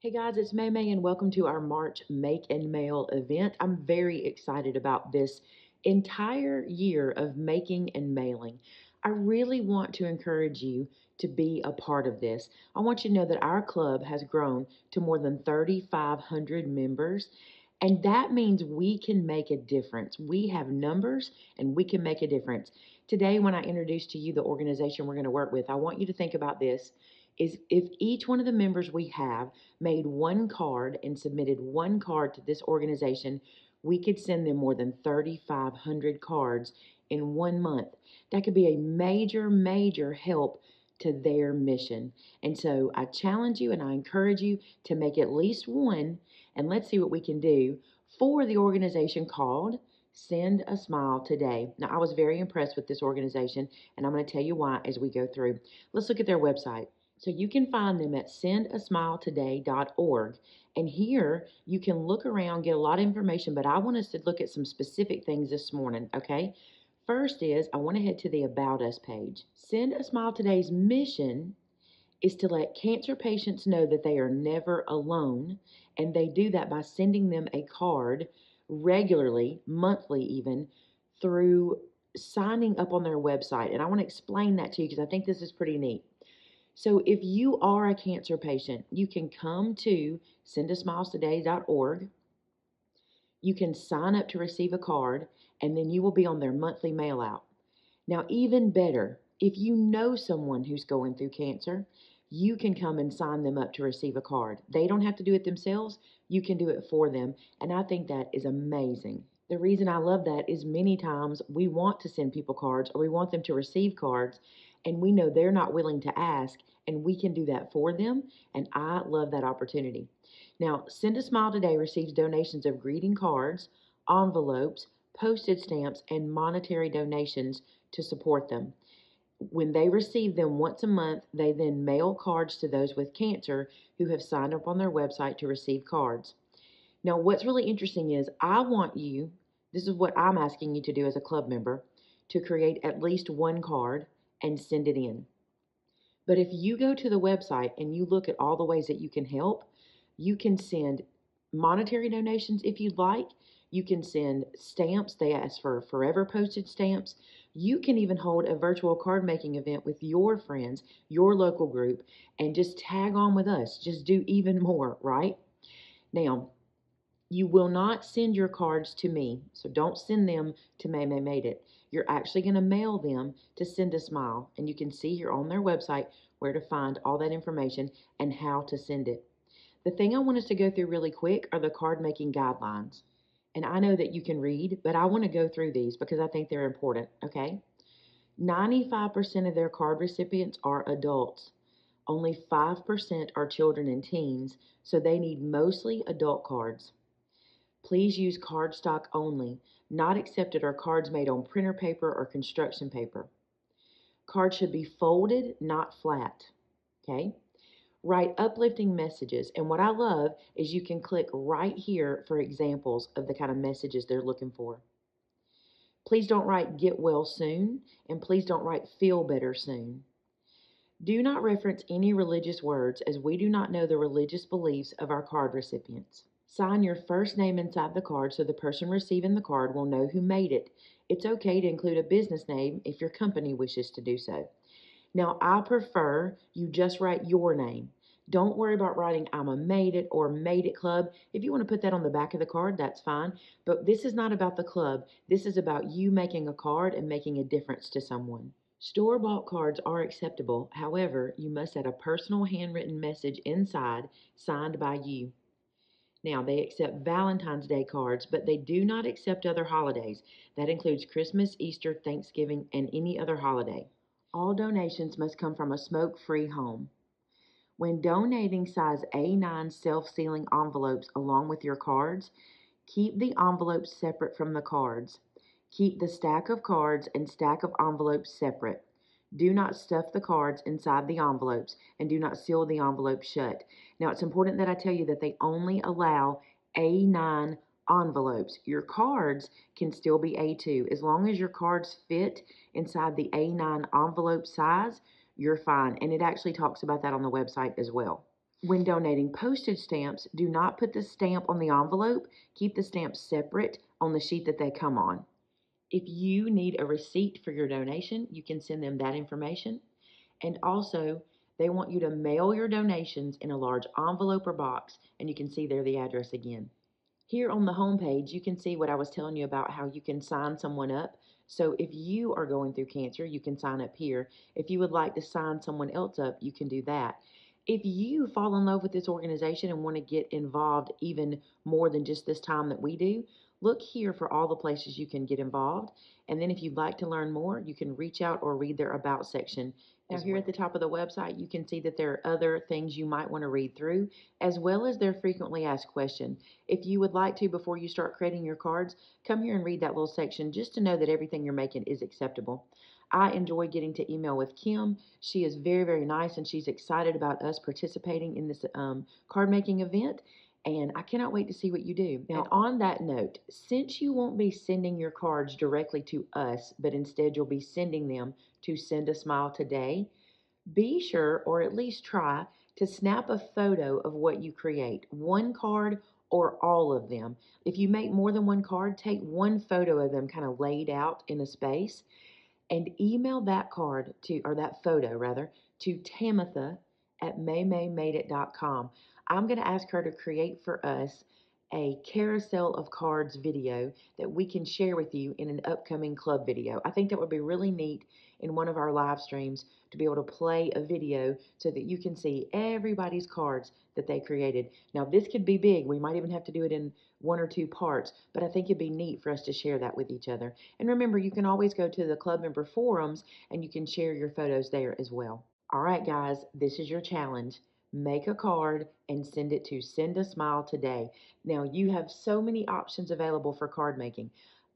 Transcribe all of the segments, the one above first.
Hey guys, it's Maymay and welcome to our March Make and Mail event. I'm very excited about this entire year of making and mailing. I really want to encourage you to be a part of this. I want you to know that our club has grown to more than 3,500 members, and that means we can make a difference. We have numbers and we can make a difference. Today, when I introduce to you the organization we're going to work with, I want you to think about this is if each one of the members we have made one card and submitted one card to this organization, we could send them more than 3,500 cards in 1 month. That could be a major, major help to their mission. And so I challenge you and I encourage you to make at least one, and let's see what we can do for the organization called Send a Smile Today. Now, I was very impressed with this organization, and I'm going to tell you why as we go through. Let's look at their website. So you can find them at sendasmiletoday.org. And here you can look around, get a lot of information, but I want us to look at some specific things this morning, okay? First is I want to head to the About Us page. Send a Smile Today's mission is to let cancer patients know that they are never alone, and they do that by sending them a card regularly, monthly even, through signing up on their website. And I want to explain that to you because I think this is pretty neat. So if you are a cancer patient, you can come to sendasmilestoday.org. You can sign up to receive a card, and then you will be on their monthly mail out. Now, even better, if you know someone who's going through cancer, you can come and sign them up to receive a card. They don't have to do it themselves. You can do it for them. And I think that is amazing. The reason I love that is many times we want to send people cards or we want them to receive cards, and we know they're not willing to ask, and we can do that for them. And I love that opportunity. Now, Send a Smile Today receives donations of greeting cards, envelopes, postage stamps, and monetary donations to support them. When they receive them once a month, they then mail cards to those with cancer who have signed up on their website to receive cards. Now, what's really interesting is I want you, this is what I'm asking you to do as a club member, to create at least one card and send it in. But if you go to the website and you look at all the ways that you can help, you can send monetary donations if you'd like. You can send stamps. They ask for forever postage stamps. You can even hold a virtual card making event with your friends, your local group, and just tag on with us. Just do even more, right? Now, you will not send your cards to me, so don't send them to Maymay Made It. You're actually going to mail them to Send a Smile, and you can see here on their website where to find all that information and how to send it. The thing I want us to go through really quick are the card making guidelines. And I know that you can read, but I want to go through these because I think they're important, okay? 95% of their card recipients are adults. Only 5% are children and teens, so they need mostly adult cards. Please use cardstock only. Not accepted are cards made on printer paper or construction paper. Cards should be folded, not flat. Okay? Write uplifting messages. And what I love is you can click right here for examples of the kind of messages they're looking for. Please don't write get well soon, and please don't write feel better soon. Do not reference any religious words as we do not know the religious beliefs of our card recipients. Sign your first name inside the card so the person receiving the card will know who made it. It's okay to include a business name if your company wishes to do so. Now, I prefer you just write your name. Don't worry about writing I'm a Made It or Made It Club. If you want to put that on the back of the card, that's fine. But this is not about the club. This is about you making a card and making a difference to someone. Store-bought cards are acceptable. However, you must add a personal handwritten message inside signed by you. Now, they accept Valentine's Day cards, but they do not accept other holidays. That includes Christmas, Easter, Thanksgiving, and any other holiday. All donations must come from a smoke-free home. When donating size A9 self-sealing envelopes along with your cards, keep the envelopes separate from the cards. Keep the stack of cards and stack of envelopes separate. Do not stuff the cards inside the envelopes and do not seal the envelopes shut. Now, it's important that I tell you that they only allow A9 envelopes. Your cards can still be A2. As long as your cards fit inside the A9 envelope size, you're fine. And it actually talks about that on the website as well. When donating postage stamps, do not put the stamp on the envelope. Keep the stamp separate on the sheet that they come on. If you need a receipt for your donation, you can send them that information. And also, they want you to mail your donations in a large envelope or box, and you can see there the address again. Here on the home page, you can see what I was telling you about how you can sign someone up. So if you are going through cancer, you can sign up here. If you would like to sign someone else up, you can do that. If you fall in love with this organization and want to get involved even more than just this time that we do, look here for all the places you can get involved. And then if you'd like to learn more, you can reach out or read their About section. Now, here at the top of the website, you can see that there are other things you might want to read through, as well as their frequently asked questions. If you would like to, before you start creating your cards, come here and read that little section just to know that everything you're making is acceptable. I enjoy getting to email with Kim. She is very, very nice, and she's excited about us participating in this card making event. And I cannot wait to see what you do. Now, and on that note, since you won't be sending your cards directly to us, but instead you'll be sending them to Send a Smile Today, be sure, or at least try, to snap a photo of what you create, one card or all of them. If you make more than one card, take one photo of them kind of laid out in a space and email that card to, or that photo rather, to Tamitha at MaymayMadeIt.com. I'm going to ask her to create for us a carousel of cards video that we can share with you in an upcoming club video. I think that would be really neat in one of our live streams to be able to play a video so that you can see everybody's cards that they created. Now, this could be big. We might even have to do it in one or two parts, but I think it'd be neat for us to share that with each other. And remember, you can always go to the club member forums and you can share your photos there as well. All right, guys, this is your challenge. Make a card and send it to Send a Smile Today. Now, you have so many options available for card making.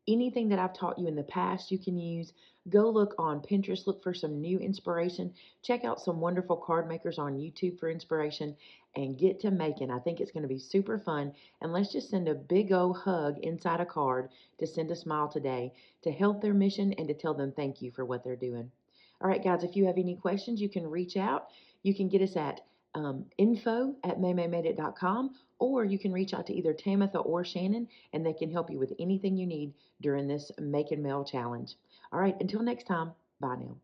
Anything that I've taught you in the past you can use. Go look on Pinterest, look for some new inspiration. Check out some wonderful card makers on YouTube for inspiration and get to making. I think it's going to be super fun. And let's just send a big old hug inside a card to Send a Smile Today to help their mission and to tell them thank you for what they're doing. All right, guys, if you have any questions, you can reach out. You can get us at info@MaymayMadeIt.com, or you can reach out to either Tamitha or Shannon, and they can help you with anything you need during this Make and Mail challenge. All right, until next time, bye now.